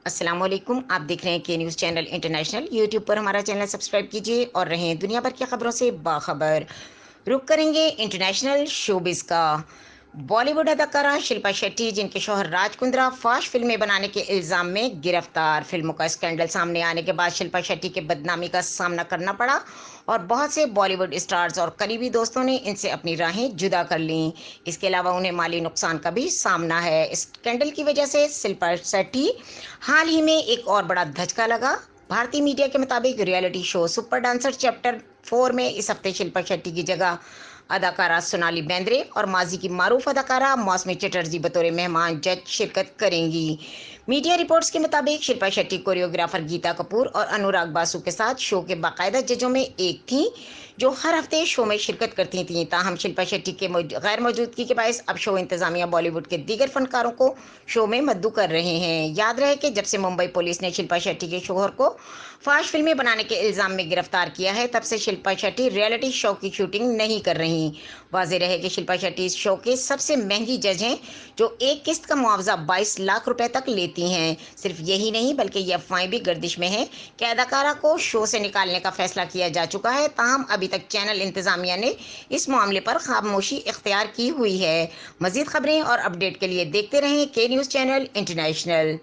अस्सलाम वालेकुम। आप देख रहे हैं के न्यूज़ चैनल इंटरनेशनल। यूट्यूब पर हमारा चैनल सब्सक्राइब कीजिए और रहें दुनिया भर की खबरों से बाखबर। रुक करेंगे इंटरनेशनल शोबिस का। बॉलीवुड अदाकारा शिल्पा शेट्टी, जिनके शौहर राज कुंद्रा फाश फिल्में बनाने के इल्जाम में गिरफ्तार। फिल्मों का स्कैंडल सामने आने के बाद शिल्पा शेट्टी के बदनामी का सामना करना पड़ा और बहुत से बॉलीवुड स्टार्स और करीबी दोस्तों ने इनसे अपनी राहें जुदा कर लीं। इसके अलावा उन्हें माली नुकसान का भी सामना है। स्कैंडल की वजह से शिल्पा शेट्टी हाल ही में एक और बड़ा धचका लगा। भारतीय मीडिया के मुताबिक reality show super dancer chapter 4 में इस हफ्ते शिल्पा शेट्टी की जगह अदाकारा सोनाली बेंद्रे और माजी की मारूफ अदाकारा मौसमी चटर्जी बतौर मेहमान जज शिरकत करेंगी। मीडिया रिपोर्ट्स के मुताबिक शिल्पा शेट्टी कोरियोग्राफर गीता कपूर और अनुराग बासु के साथ शो के बाकायदा जजों में एक थी, जो हर हफ्ते शो में शिरकत करती थीं। ताहम शिल्पा शेट्टी के गैर मौजूदगी के बायस अब शो इंतजामिया बॉलीवुड के दीगर फनकारों को शो में मद्दू कर रहे हैं। याद रहे कि जब से मुंबई पुलिस ने शिल्पा शेट्टी के शोहर को फाश फिल्में बनाने के इल्जाम में गिरफ्तार किया है, तब से शिल्पा शेट्टी रियलिटी शो की शूटिंग नहीं कर रही। वाज़ेह रहे कि शिल्पा शेट्टी इस शो के सबसे महंगी जज हैं, जो एक किस्त का मुआवजा 22 लाख रुपए तक लेती हैं। सिर्फ यही नहीं बल्कि ये अफवाहें भी गर्दिश में है कि अदाकारा को शो से निकालने का फैसला किया जा चुका है। ताहम अभी तक चैनल इंतजामिया ने इस मामले पर खामोशी इख्तियार की हुई है। मजीद खबरें और अपडेट के लिए देखते रहें के न्यूज़ चैनल इंटरनेशनल।